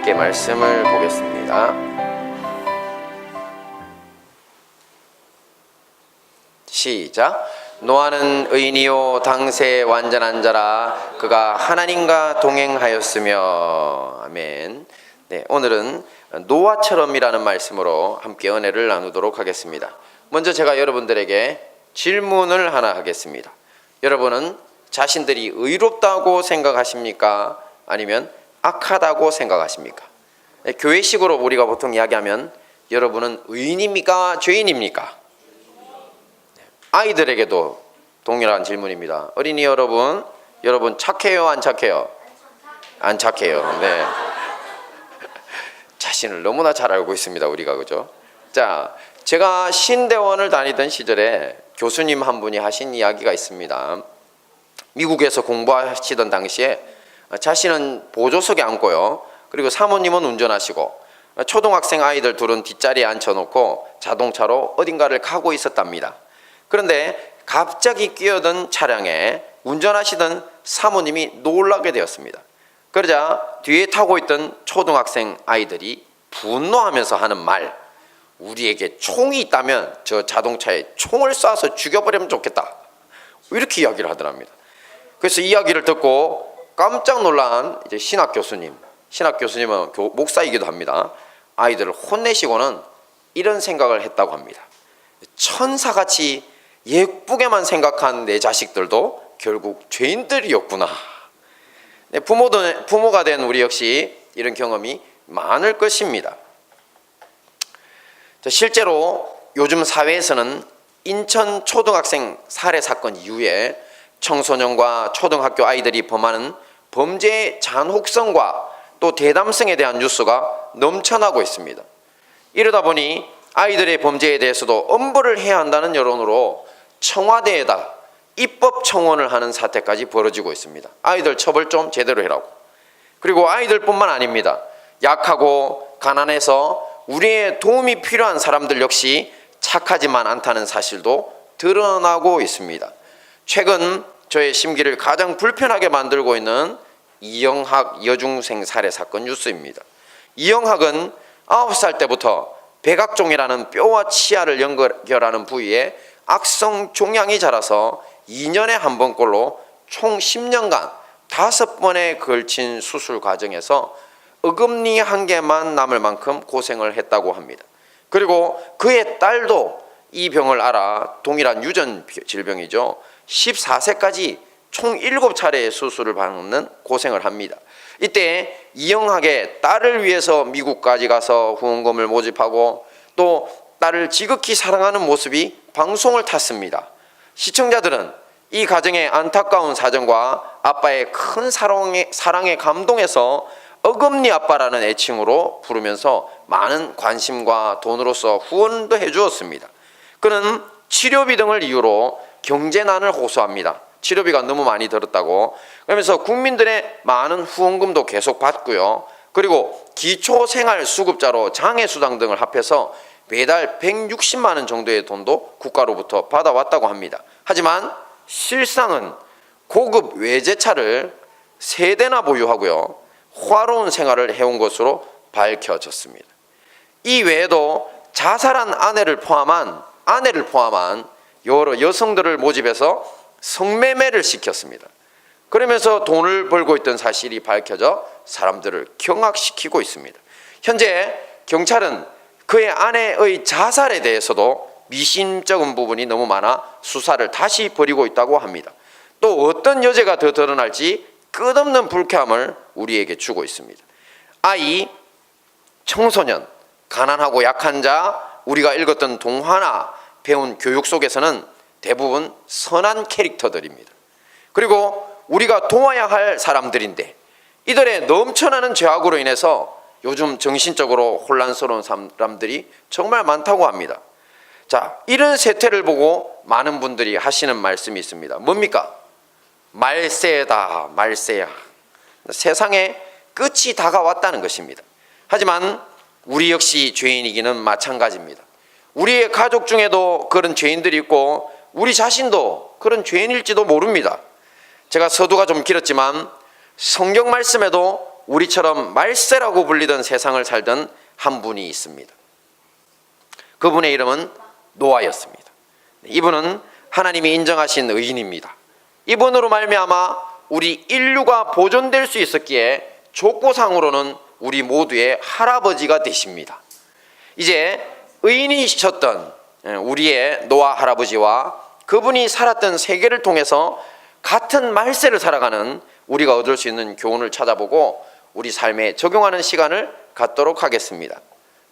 함께 말씀을 보겠습니다. 시작. 노아는 의인이요 당세 완전한 자라 그가 하나님과 동행하였으며. 아멘. 네, 오늘은 노아처럼이라는 말씀으로 함께 은혜를 나누도록 하겠습니다. 먼저 제가 여러분들에게 질문을 하나 하겠습니다. 여러분은 자신들이 의롭다고 생각하십니까? 아니면 악하다고 생각하십니까? 네, 교회식으로 우리가 보통 이야기하면 여러분은 의인입니까? 죄인입니까? 아이들에게도 동일한 질문입니다. 어린이 여러분 착해요? 안 착해요? 안 착해요. 네. 자신을 너무나 잘 알고 있습니다, 우리가. 그죠? 자, 제가 신대원을 다니던 시절에 교수님 한 분이 하신 이야기가 있습니다. 미국에서 공부하시던 당시에 자신은 보조석에 앉고요, 그리고 사모님은 운전하시고 초등학생 아이들 둘은 뒷자리에 앉혀놓고 자동차로 어딘가를 가고 있었답니다. 그런데 갑자기 끼어든 차량에 운전하시던 사모님이 놀라게 되었습니다. 그러자 뒤에 타고 있던 초등학생 아이들이 분노하면서 하는 말, 우리에게 총이 있다면 저 자동차에 총을 쏴서 죽여버리면 좋겠다, 이렇게 이야기를 하더랍니다. 그래서 이야기를 듣고 깜짝 놀란 이제 신학 교수님은 목사이기도 합니다. 아이들을 혼내시고는 이런 생각을 했다고 합니다. 천사같이 예쁘게만 생각한 내 자식들도 결국 죄인들이었구나. 네, 부모가 된 우리 역시 이런 경험이 많을 것입니다. 실제로 요즘 사회에서는 인천 초등학생 살해 사건 이후에 청소년과 초등학교 아이들이 범하는 범죄의 잔혹성과 또 대담성에 대한 뉴스가 넘쳐나고 있습니다. 이러다 보니 아이들의 범죄에 대해서도 엄벌을 해야 한다는 여론으로 청와대에다 입법 청원을 하는 사태까지 벌어지고 있습니다. 아이들 처벌 좀 제대로 해라고. 그리고 아이들뿐만 아닙니다. 약하고 가난해서 우리의 도움이 필요한 사람들 역시 착하지만 않다는 사실도 드러나고 있습니다. 최근 저의 심기를 가장 불편하게 만들고 있는 이영학 여중생 살해 사건 뉴스입니다. 이영학은 9살 때부터 백악종이라는 뼈와 치아를 연결하는 부위에 악성 종양이 자라서 2년에 한 번꼴로 총 10년간 5번에 걸친 수술 과정에서 어금니 한 개만 남을 만큼 고생을 했다고 합니다. 그리고 그의 딸도 이 병을 앓아 동일한 유전 질병이죠. 14세까지 총 7차례의 수술을 받는 고생을 합니다. 이때 이영학의 딸을 위해서 미국까지 가서 후원금을 모집하고 또 딸을 지극히 사랑하는 모습이 방송을 탔습니다. 시청자들은 이 가정의 안타까운 사정과 아빠의 큰 사랑에 감동해서 어금니 아빠라는 애칭으로 부르면서 많은 관심과 돈으로서 후원도 해주었습니다. 그는 치료비 등을 이유로 경제난을 호소합니다. 치료비가 너무 많이 들었다고. 그러면서 국민들의 많은 후원금도 계속 받고요. 그리고 기초생활수급자로 장애수당 등을 합해서 매달 160만 원 정도의 돈도 국가로부터 받아왔다고 합니다. 하지만 실상은 고급 외제차를 3대나 보유하고요, 화로운 생활을 해온 것으로 밝혀졌습니다. 이 외에도 자살한 아내를 포함한 여러 여성들을 모집해서 성매매를 시켰습니다. 그러면서 돈을 벌고 있던 사실이 밝혀져 사람들을 경악시키고 있습니다. 현재 경찰은 그의 아내의 자살에 대해서도 미심쩍은 부분이 너무 많아 수사를 다시 벌이고 있다고 합니다. 또 어떤 여죄가 더 드러날지 끝없는 불쾌함을 우리에게 주고 있습니다. 아이, 청소년, 가난하고 약한 자, 우리가 읽었던 동화나 배운 교육 속에서는 대부분 선한 캐릭터들입니다. 그리고 우리가 도와야 할 사람들인데 이들의 넘쳐나는 죄악으로 인해서 요즘 정신적으로 혼란스러운 사람들이 정말 많다고 합니다. 자, 이런 세태를 보고 많은 분들이 하시는 말씀이 있습니다. 뭡니까? 말세다, 말세야. 세상에 끝이 다가왔다는 것입니다. 하지만 우리 역시 죄인이기는 마찬가지입니다. 우리의 가족 중에도 그런 죄인들이 있고 우리 자신도 그런 죄인일지도 모릅니다. 제가 서두가 좀 길었지만 성경 말씀에도 우리처럼 말세라고 불리던 세상을 살던 한 분이 있습니다. 그분의 이름은 노아였습니다. 이분은 하나님이 인정하신 의인입니다. 이분으로 말미암아 우리 인류가 보존될 수 있었기에 족보상으로는 우리 모두의 할아버지가 되십니다. 이제 의인이셨던 우리의 노아 할아버지와 그분이 살았던 세계를 통해서 같은 말세를 살아가는 우리가 얻을 수 있는 교훈을 찾아보고 우리 삶에 적용하는 시간을 갖도록 하겠습니다.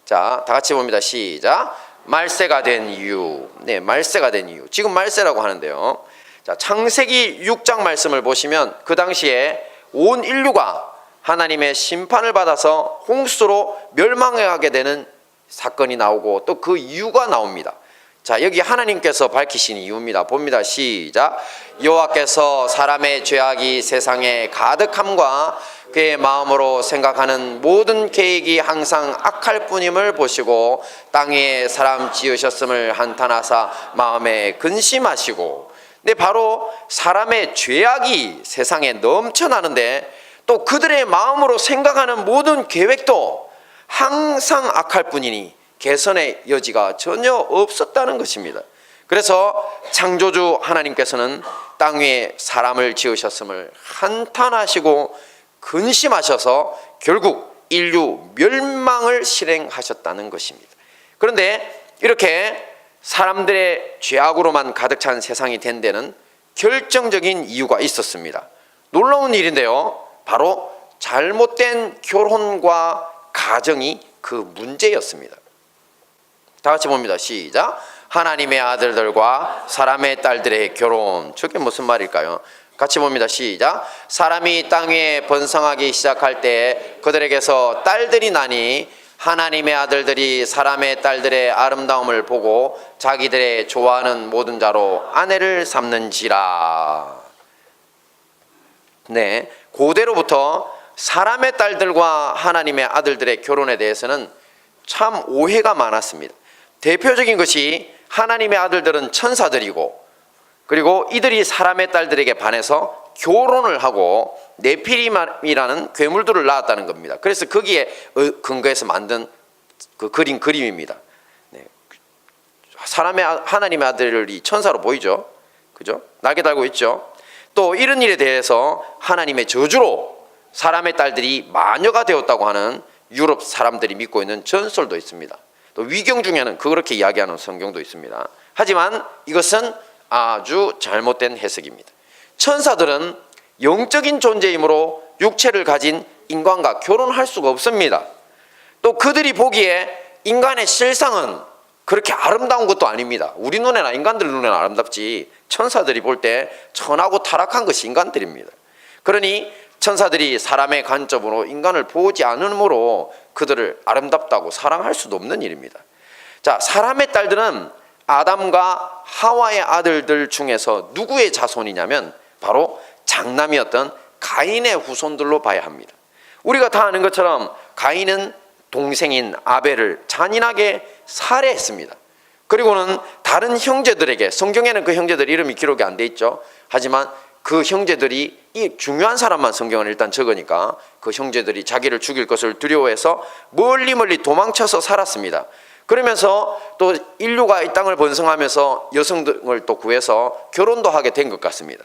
자, 다 같이 봅니다. 시작. 말세가 된 이유. 네, 말세가 된 이유. 지금 말세라고 하는데요. 자, 창세기 6장 말씀을 보시면 그 당시에 온 인류가 하나님의 심판을 받아서 홍수로 멸망하게 되는 사건이 나오고 또 그 이유가 나옵니다. 자, 여기 하나님께서 밝히신 이유입니다. 봅니다. 시작. 여호와께서 사람의 죄악이 세상에 가득함과 그의 마음으로 생각하는 모든 계획이 항상 악할 뿐임을 보시고 땅 위에 사람 지으셨음을 한탄하사 마음에 근심하시고. 근데 바로 사람의 죄악이 세상에 넘쳐나는데 또 그들의 마음으로 생각하는 모든 계획도 항상 악할 뿐이니 개선의 여지가 전혀 없었다는 것입니다. 그래서 창조주 하나님께서는 땅 위에 사람을 지으셨음을 한탄하시고 근심하셔서 결국 인류 멸망을 실행하셨다는 것입니다. 그런데 이렇게 사람들의 죄악으로만 가득 찬 세상이 된 데는 결정적인 이유가 있었습니다. 놀라운 일인데요. 바로 잘못된 결혼과 가정이 그 문제였습니다. 다 같이 봅니다. 시작. 하나님의 아들들과 사람의 딸들의 결혼. 저게 무슨 말일까요? 같이 봅니다. 시작. 사람이 땅 위에 번성하기 시작할 때 그들에게서 딸들이 나니 하나님의 아들들이 사람의 딸들의 아름다움을 보고 자기들의 좋아하는 모든 자로 아내를 삼는지라. 네, 고대로부터 사람의 딸들과 하나님의 아들들의 결혼에 대해서는 참 오해가 많았습니다. 대표적인 것이 하나님의 아들들은 천사들이고 그리고 이들이 사람의 딸들에게 반해서 결혼을 하고 네피림이라는 괴물들을 낳았다는 겁니다. 그래서 거기에 근거해서 만든 그 그림입니다. 네. 하나님의 아들이 천사로 보이죠, 그죠? 날개 달고 있죠. 또 이런 일에 대해서 하나님의 저주로 사람의 딸들이 마녀가 되었다고 하는 유럽 사람들이 믿고 있는 전설도 있습니다. 또 위경 중에는 그렇게 이야기하는 성경도 있습니다. 하지만 이것은 아주 잘못된 해석입니다. 천사들은 영적인 존재이므로 육체를 가진 인간과 결혼할 수가 없습니다. 또 그들이 보기에 인간의 실상은 그렇게 아름다운 것도 아닙니다. 우리 눈에나 인간들 눈에는 아름답지 천사들이 볼 때 천하고 타락한 것이 인간들입니다. 그러니 천사들이 사람의 관점으로 인간을 보지 않으므로 그들을 아름답다고 사랑할 수도 없는 일입니다. 자, 사람의 딸들은 아담과 하와의 아들들 중에서 누구의 자손이냐면 바로 장남이었던 가인의 후손들로 봐야 합니다. 우리가 다 아는 것처럼 가인은 동생인 아벨을 잔인하게 살해했습니다. 그리고는 다른 형제들에게, 성경에는 그 형제들 이름이 기록이 안 돼 있죠. 하지만 그 형제들이 이 중요한 사람만 성경은 일단 적으니까 그 형제들이 자기를 죽일 것을 두려워해서 멀리 도망쳐서 살았습니다. 그러면서 또 인류가 이 땅을 번성하면서 여성을 또 구해서 결혼도 하게 된 것 같습니다.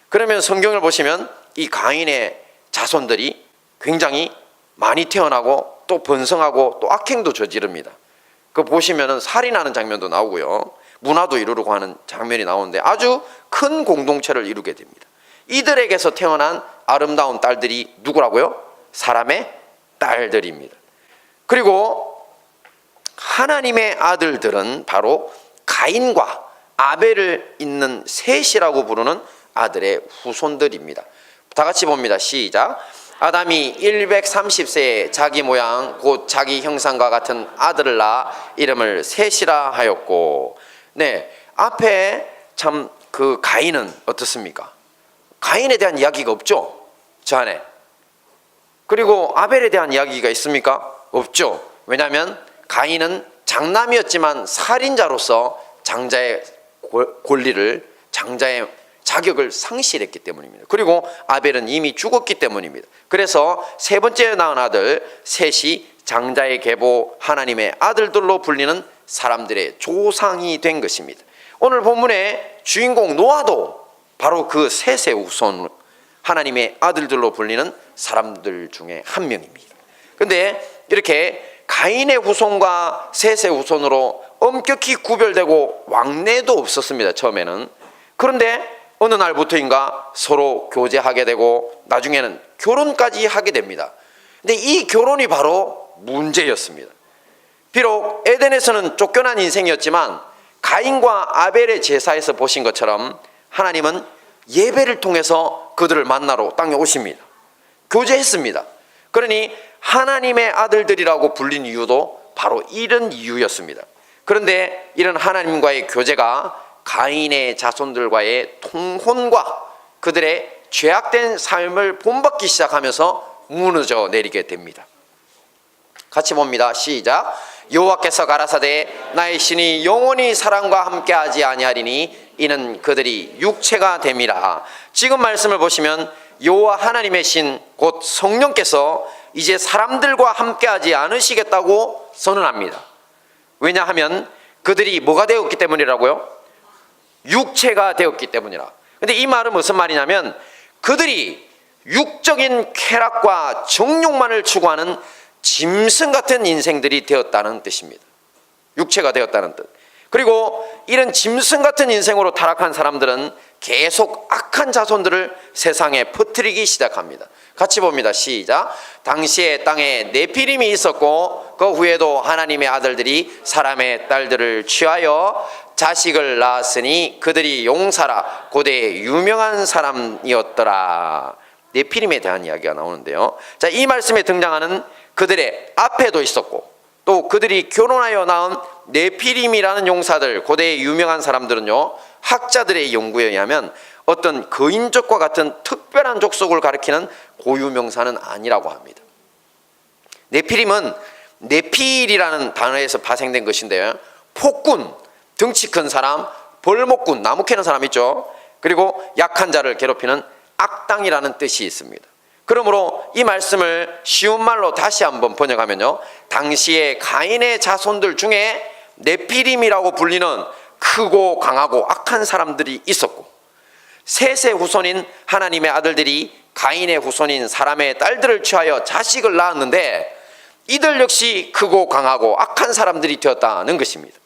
그러면 성경을 보시면 이 가인의 자손들이 굉장히 많이 태어나고 또 번성하고 또 악행도 저지릅니다. 그 보시면은 살인하는 장면도 나오고요. 문화도 이루려고 하는 장면이 나오는데 아주 큰 공동체를 이루게 됩니다. 이들에게서 태어난 아름다운 딸들이 누구라고요? 사람의 딸들입니다. 그리고 하나님의 아들들은 바로 가인과 아벨을 잇는 셋이라고 부르는 아들의 후손들입니다. 다 같이 봅니다. 시작. 아담이 130세에 자기 모양 곧 자기 형상과 같은 아들을 낳아 이름을 셋이라 하였고. 네, 앞에 참 그 가인은 어떻습니까? 가인에 대한 이야기가 없죠, 저 안에. 그리고 아벨에 대한 이야기가 있습니까? 없죠. 왜냐하면 가인은 장남이었지만 살인자로서 장자의 권리를, 장자의 자격을 상실했기 때문입니다. 그리고 아벨은 이미 죽었기 때문입니다. 그래서 세 번째 낳은 아들 셋이 장자의 계보 하나님의 아들들로 불리는 사람들의 조상이 된 것입니다. 오늘 본문의 주인공 노아도 바로 그 셋의 후손 하나님의 아들들로 불리는 사람들 중에 한 명입니다. 그런데 이렇게 가인의 후손과 셋의 후손으로 엄격히 구별되고 왕래도 없었습니다. 처음에는. 그런데 어느 날부터인가 서로 교제하게 되고 나중에는 결혼까지 하게 됩니다. 근데 이 결혼이 바로 문제였습니다. 비록 에덴에서는 쫓겨난 인생이었지만 가인과 아벨의 제사에서 보신 것처럼 하나님은 예배를 통해서 그들을 만나러 땅에 오십니다. 교제했습니다. 그러니 하나님의 아들들이라고 불린 이유도 바로 이런 이유였습니다. 그런데 이런 하나님과의 교제가 가인의 자손들과의 통혼과 그들의 죄악된 삶을 본받기 시작하면서 무너져 내리게 됩니다. 같이 봅니다. 시작. 여호와께서 가라사대 나의 신이 영원히 사람과 함께하지 아니하리니 이는 그들이 육체가 됨이라. 지금 말씀을 보시면 여호와 하나님의 신 곧 성령께서 이제 사람들과 함께하지 않으시겠다고 선언합니다. 왜냐하면 그들이 뭐가 되었기 때문이라고요? 육체가 되었기 때문이라. 근데 이 말은 무슨 말이냐면 그들이 육적인 쾌락과 정욕만을 추구하는 짐승 같은 인생들이 되었다는 뜻입니다. 육체가 되었다는 뜻. 그리고 이런 짐승 같은 인생으로 타락한 사람들은 계속 악한 자손들을 세상에 퍼뜨리기 시작합니다. 같이 봅니다. 시작. 당시에 땅에 네피림이 있었고 그 후에도 하나님의 아들들이 사람의 딸들을 취하여 자식을 낳았으니 그들이 용사라 고대 유명한 사람이었더라. 네피림에 대한 이야기가 나오는데요. 자, 이 말씀에 등장하는 그들의 앞에도 있었고 또 그들이 결혼하여 낳은 네피림이라는 용사들, 고대의 유명한 사람들은요, 학자들의 연구에 의하면 어떤 거인족과 같은 특별한 족속을 가리키는 고유명사는 아니라고 합니다. 네피림은 네필이라는 단어에서 파생된 것인데요, 폭군, 등치 큰 사람, 벌목군, 나무 캐는 사람 있죠. 그리고 약한 자를 괴롭히는 악당이라는 뜻이 있습니다. 그러므로 이 말씀을 쉬운 말로 다시 한번 번역하면요, 당시에 가인의 자손들 중에 네피림이라고 불리는 크고 강하고 악한 사람들이 있었고, 셋의 후손인 하나님의 아들들이 가인의 후손인 사람의 딸들을 취하여 자식을 낳았는데 이들 역시 크고 강하고 악한 사람들이 되었다는 것입니다.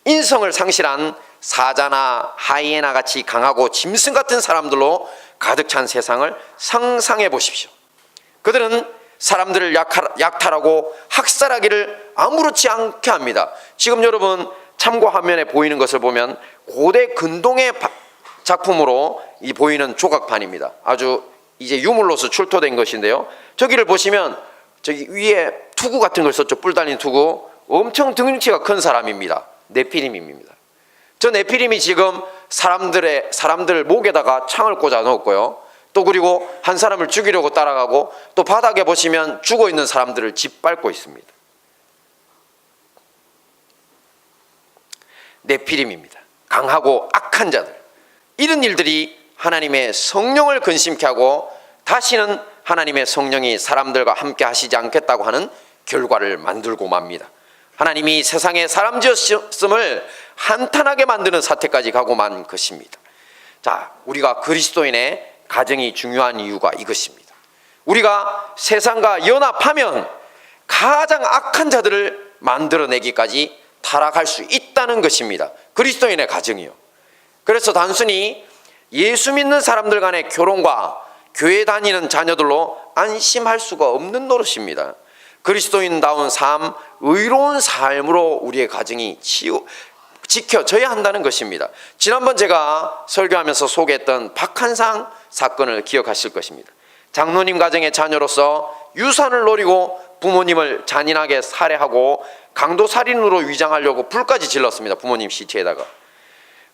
인성을 상실한 사자나 하이에나 같이 강하고 짐승 같은 사람들로 가득 찬 세상을 상상해 보십시오. 그들은 사람들을 약탈하고 학살하기를 아무렇지 않게 합니다. 지금 여러분 참고 화면에 보이는 것을 보면 고대 근동의 작품으로 이 보이는 조각판입니다. 아주 이제 유물로서 출토된 것인데요, 저기를 보시면 저기 위에 투구 같은 걸 썼죠. 뿔 달린 투구. 엄청 등치가 큰 사람입니다. 네피림입니다. 저 네피림이 지금 사람들 목에다가 창을 꽂아 넣었고요, 또 그리고 한 사람을 죽이려고 따라가고, 또 바닥에 보시면 죽어 있는 사람들을 짓밟고 있습니다. 네피림입니다. 강하고 악한 자들. 이런 일들이 하나님의 성령을 근심케 하고 다시는 하나님의 성령이 사람들과 함께 하시지 않겠다고 하는 결과를 만들고 맙니다. 하나님이 세상에 사람 지었음을 한탄하게 만드는 사태까지 가고 만 것입니다. 자, 우리가 그리스도인의 가정이 중요한 이유가 이것입니다. 우리가 세상과 연합하면 가장 악한 자들을 만들어내기까지 타락할 수 있다는 것입니다. 그리스도인의 가정이요. 그래서 단순히 예수 믿는 사람들 간의 결혼과 교회 다니는 자녀들로 안심할 수가 없는 노릇입니다. 그리스도인다운 삶, 의로운 삶으로 우리의 가정이 지켜져야 한다는 것입니다. 지난번 제가 설교하면서 소개했던 박한상 사건을 기억하실 것입니다. 장로님 가정의 자녀로서 유산을 노리고 부모님을 잔인하게 살해하고 강도살인으로 위장하려고 불까지 질렀습니다. 부모님 시체에다가.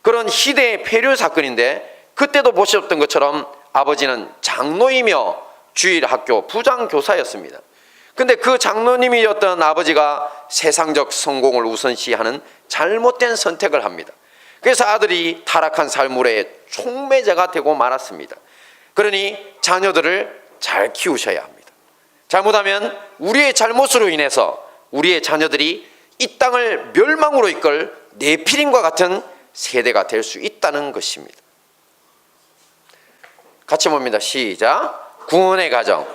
그런 희대의 폐륜 사건인데, 그때도 보셨던 것처럼 아버지는 장로이며 주일학교 부장교사였습니다. 근데 그 장로님이었던 아버지가 세상적 성공을 우선시하는 잘못된 선택을 합니다. 그래서 아들이 타락한 삶으로의 촉매자가 되고 말았습니다. 그러니 자녀들을 잘 키우셔야 합니다. 잘못하면 우리의 잘못으로 인해서 우리의 자녀들이 이 땅을 멸망으로 이끌 네피림과 같은 세대가 될 수 있다는 것입니다. 같이 봅니다. 시작. 구원의 가정.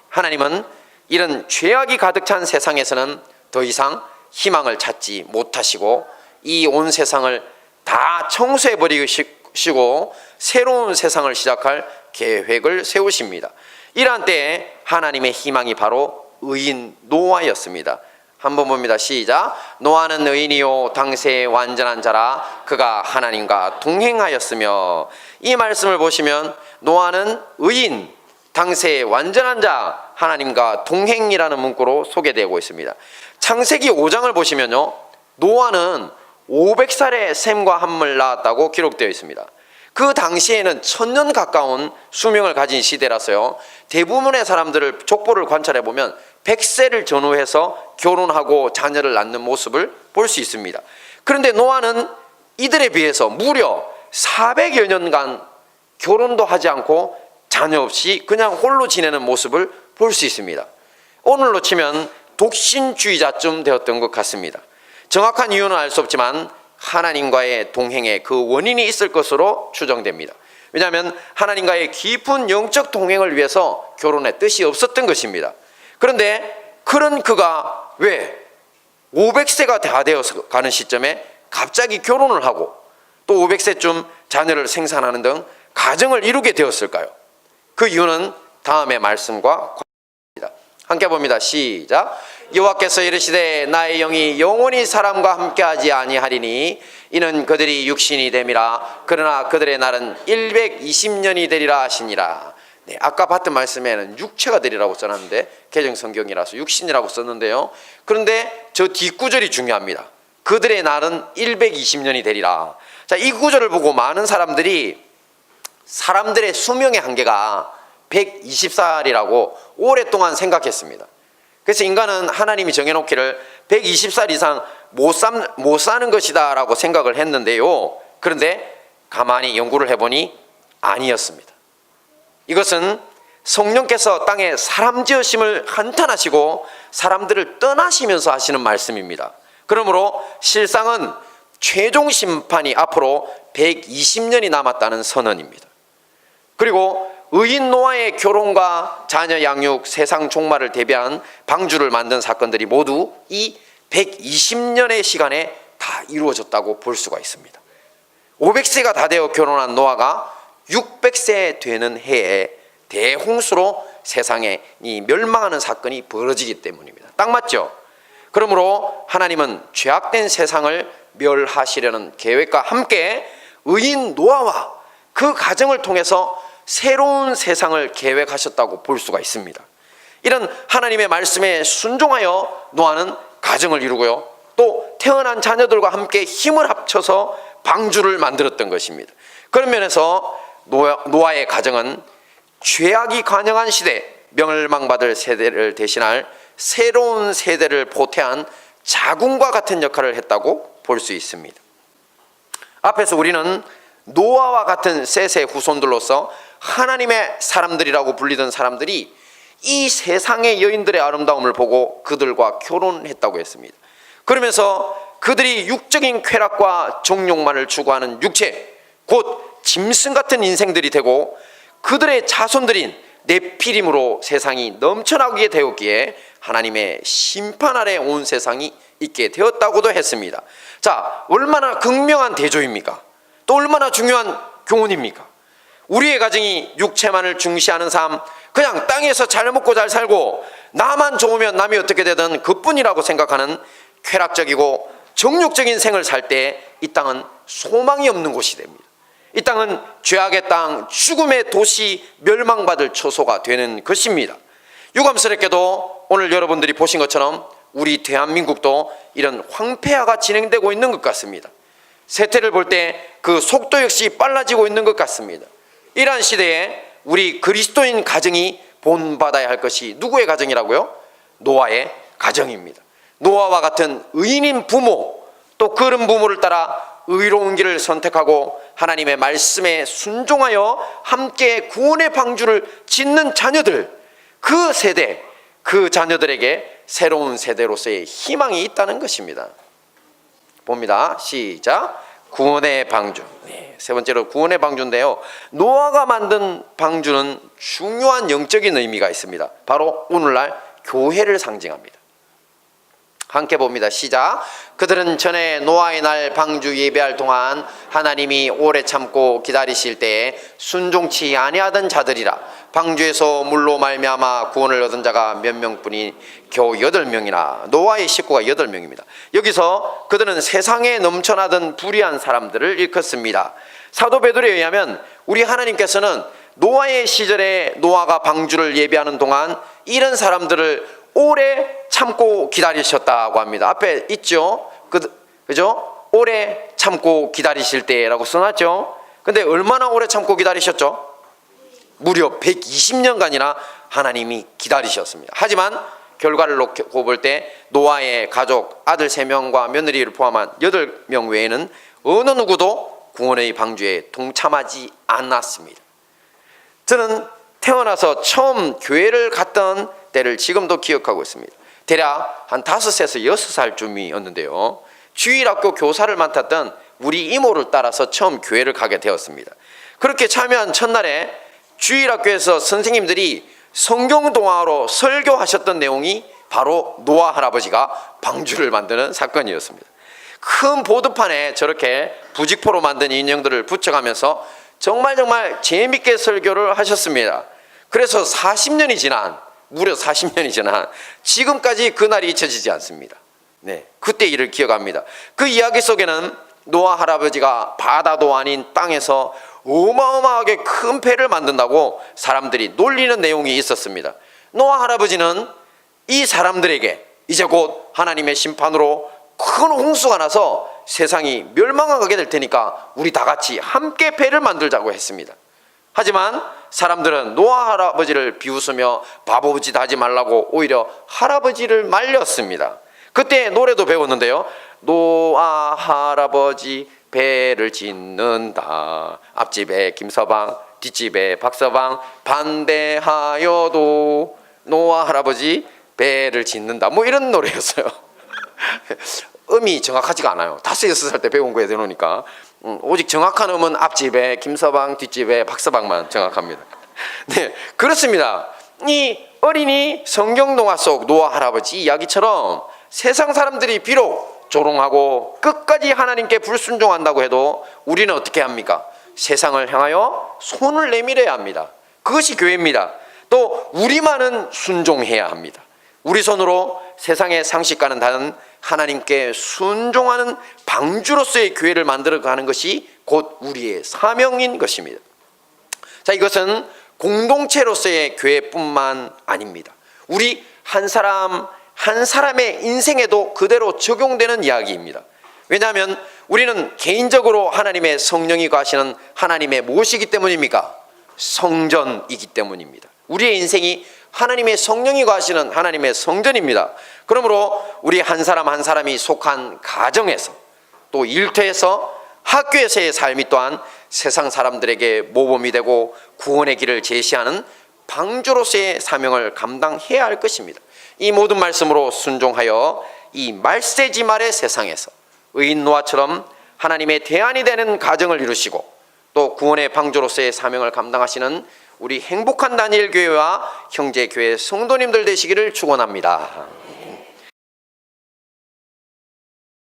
하나님은 이런 죄악이 가득 찬 세상에서는 더 이상 희망을 찾지 못하시고 이 온 세상을 다 청소해 버리시고 새로운 세상을 시작할 계획을 세우십니다. 이러한 때에 하나님의 희망이 바로 의인 노아였습니다. 한번 봅니다. 시작. 노아는 의인이요 당세의 완전한 자라 그가 하나님과 동행하였으며. 이 말씀을 보시면 노아는 의인, 당세의 완전한 자, 하나님과 동행이라는 문구로 소개되고 있습니다. 창세기 5장을 보시면요, 노아는 500살에 셈과 함을 낳았다고 기록되어 있습니다. 그 당시에는 1000년 가까운 수명을 가진 시대라서요, 대부분의 사람들을 족보를 관찰해 보면 100세를 전후해서 결혼하고 자녀를 낳는 모습을 볼 수 있습니다. 그런데 노아는 이들에 비해서 무려 400여 년간 결혼도 하지 않고 자녀 없이 그냥 홀로 지내는 모습을 볼 수 있습니다. 오늘로 치면 독신주의자쯤 되었던 것 같습니다. 정확한 이유는 알 수 없지만 하나님과의 동행에 그 원인이 있을 것으로 추정됩니다. 왜냐하면 하나님과의 깊은 영적 동행을 위해서 결혼의 뜻이 없었던 것입니다. 그런데 그런 그가 왜 500세가 다 되어서 가는 시점에 갑자기 결혼을 하고 또 500세쯤 자녀를 생산하는 등 가정을 이루게 되었을까요? 그 이유는 다음의 말씀과 관계입니다. 함께 봅니다. 시작. 여호와께서 이르시되 나의 영이 영원히 사람과 함께하지 아니하리니 이는 그들이 육신이 됨이라. 그러나 그들의 날은 120년이 되리라 하시니라. 네, 아까 봤던 말씀에는 육체가 되리라고 써놨는데 개정성경이라서 육신이라고 썼는데요, 그런데 저 뒷구절이 중요합니다. 그들의 날은 120년이 되리라. 자, 이 구절을 보고 많은 사람들이 사람들의 수명의 한계가 120살이라고 오랫동안 생각했습니다. 그래서 인간은 하나님이 정해놓기를 120살 이상 못 사는 것이다 라고 생각을 했는데요, 그런데 가만히 연구를 해보니 아니었습니다. 이것은 성령께서 땅에 사람 지으심을 한탄하시고 사람들을 떠나시면서 하시는 말씀입니다. 그러므로 실상은 최종 심판이 앞으로 120년이 남았다는 선언입니다. 그리고 의인 노아의 결혼과 자녀 양육, 세상 종말을 대비한 방주를 만든 사건들이 모두 이 120년의 시간에 다 이루어졌다고 볼 수가 있습니다. 500세가 다 되어 결혼한 노아가 600세 되는 해에 대홍수로 세상에 이 멸망하는 사건이 벌어지기 때문입니다. 딱 맞죠? 그러므로 하나님은 죄악된 세상을 멸하시려는 계획과 함께 의인 노아와 그 가정을 통해서 새로운 세상을 계획하셨다고 볼 수가 있습니다. 이런 하나님의 말씀에 순종하여 노아는 가정을 이루고요, 또 태어난 자녀들과 함께 힘을 합쳐서 방주를 만들었던 것입니다. 그런 면에서 노아의 가정은 죄악이 관영한 시대, 멸망받을 세대를 대신할 새로운 세대를 보태한 자궁과 같은 역할을 했다고 볼 수 있습니다. 앞에서 우리는 노아와 같은 셋의 후손들로서 하나님의 사람들이라고 불리던 사람들이 이 세상의 여인들의 아름다움을 보고 그들과 결혼했다고 했습니다. 그러면서 그들이 육적인 쾌락과 정욕만을 추구하는 육체, 곧 짐승 같은 인생들이 되고 그들의 자손들인 네피림으로 세상이 넘쳐나게 되었기에 하나님의 심판 아래 온 세상이 있게 되었다고도 했습니다. 자, 얼마나 극명한 대조입니까? 또 얼마나 중요한 교훈입니까? 우리의 가정이 육체만을 중시하는 삶, 그냥 땅에서 잘 먹고 잘 살고 나만 좋으면 남이 어떻게 되든 그뿐이라고 생각하는 쾌락적이고 정욕적인 생을 살 때 이 땅은 소망이 없는 곳이 됩니다. 이 땅은 죄악의 땅, 죽음의 도시, 멸망받을 처소가 되는 것입니다. 유감스럽게도 오늘 여러분들이 보신 것처럼 우리 대한민국도 이런 황폐화가 진행되고 있는 것 같습니다. 세태를 볼 때 그 속도 역시 빨라지고 있는 것 같습니다. 이러한 시대에 우리 그리스도인 가정이 본받아야 할 것이 누구의 가정이라고요? 노아의 가정입니다. 노아와 같은 의인인 부모, 또 그런 부모를 따라 의로운 길을 선택하고 하나님의 말씀에 순종하여 함께 구원의 방주를 짓는 자녀들, 그 세대, 그 자녀들에게 새로운 세대로서의 희망이 있다는 것입니다. 봅니다. 시작. 구원의 방주. 네, 세 번째로 구원의 방주인데요, 노아가 만든 방주는 중요한 영적인 의미가 있습니다. 바로 오늘날 교회를 상징합니다. 함께 봅니다. 시작. 그들은 전에 노아의 날 방주 예배할 동안 하나님이 오래 참고 기다리실 때에 순종치 아니하던 자들이라. 방주에서 물로 말미암아 구원을 얻은 자가 몇 명뿐이 겨우 8명이나 노아의 식구가 8명입니다. 여기서 그들은 세상에 넘쳐나던 불의한 사람들을 일컫습니다. 사도 베드로에 의하면 우리 하나님께서는 노아의 시절에 노아가 방주를 예배하는 동안 이런 사람들을 오래 참고 기다리셨다고 합니다. 앞에 있죠? 그죠? 오래 참고 기다리실 때라고 써놨죠? 근데 얼마나 오래 참고 기다리셨죠? 무려 120년간이나 하나님이 기다리셨습니다. 하지만 결과를 놓고 볼 때 노아의 가족 아들 3명과 며느리를 포함한 8명 외에는 어느 누구도 구원의 방주에 동참하지 않았습니다. 저는 태어나서 처음 교회를 갔던 때를 지금도 기억하고 있습니다. 대략 한 5에서 6살쯤이었는데요, 주일학교 교사를 맡았던 우리 이모를 따라서 처음 교회를 가게 되었습니다. 그렇게 참여한 첫날에 주일학교에서 선생님들이 성경동화로 설교하셨던 내용이 바로 노아 할아버지가 방주를 만드는 사건이었습니다. 큰 보드판에 저렇게 부직포로 만든 인형들을 붙여가면서 정말 재미있게 설교를 하셨습니다. 그래서 40년이 지난, 무려 40년이 지난 지금까지 그날이 잊혀지지 않습니다. 네, 그때 일을 기억합니다. 그 이야기 속에는 노아 할아버지가 바다도 아닌 땅에서 어마어마하게 큰 배를 만든다고 사람들이 놀리는 내용이 있었습니다. 노아 할아버지는 이 사람들에게 이제 곧 하나님의 심판으로 큰 홍수가 나서 세상이 멸망하게 될 테니까 우리 다 같이 함께 배를 만들자고 했습니다. 하지만 사람들은 노아 할아버지를 비웃으며 바보짓 하지 말라고 오히려 할아버지를 말렸습니다. 그때 노래도 배웠는데요, 노아 할아버지 배를 짓는다, 앞집에 김서방 뒷집에 박서방 반대하여도 노아 할아버지 배를 짓는다, 뭐 이런 노래였어요. 음이 정확하지가 않아요. 5, 6살 때 배운 거에 대놓으니까 오직 정확한 음은 앞집에 김서방 뒷집에 박서방만 정확합니다. 네, 그렇습니다. 이 어린이 성경동화 속 노아 할아버지 이야기처럼 세상 사람들이 비록 조롱하고 끝까지 하나님께 불순종한다고 해도 우리는 어떻게 합니까? 세상을 향하여 손을 내밀어야 합니다. 그것이 교회입니다. 또 우리만은 순종해야 합니다. 우리 손으로 세상의 상식과는 다른 하나님께 순종하는 방주로서의 교회를 만들어가는 것이 곧 우리의 사명인 것입니다. 자, 이것은 공동체로서의 교회뿐만 아닙니다. 우리 한 사람 한 사람의 인생에도 그대로 적용되는 이야기입니다. 왜냐하면 우리는 개인적으로 하나님의 성령이 거하시는 하나님의 무엇이기 때문입니까? 성전이기 때문입니다. 우리의 인생이 하나님의 성령이 거하시는 하나님의 성전입니다. 그러므로 우리 한 사람 한 사람이 속한 가정에서, 또 일터에서, 학교에서의 삶이 또한 세상 사람들에게 모범이 되고 구원의 길을 제시하는 방주로서의 사명을 감당해야 할 것입니다. 이 모든 말씀으로 순종하여 이 말세지 말의 세상에서 의인 노아처럼 하나님의 대안이 되는 가정을 이루시고 또 구원의 방주로서의 사명을 감당하시는 우리 행복한 다니엘 교회와 형제 교회 성도님들 되시기를 축원합니다.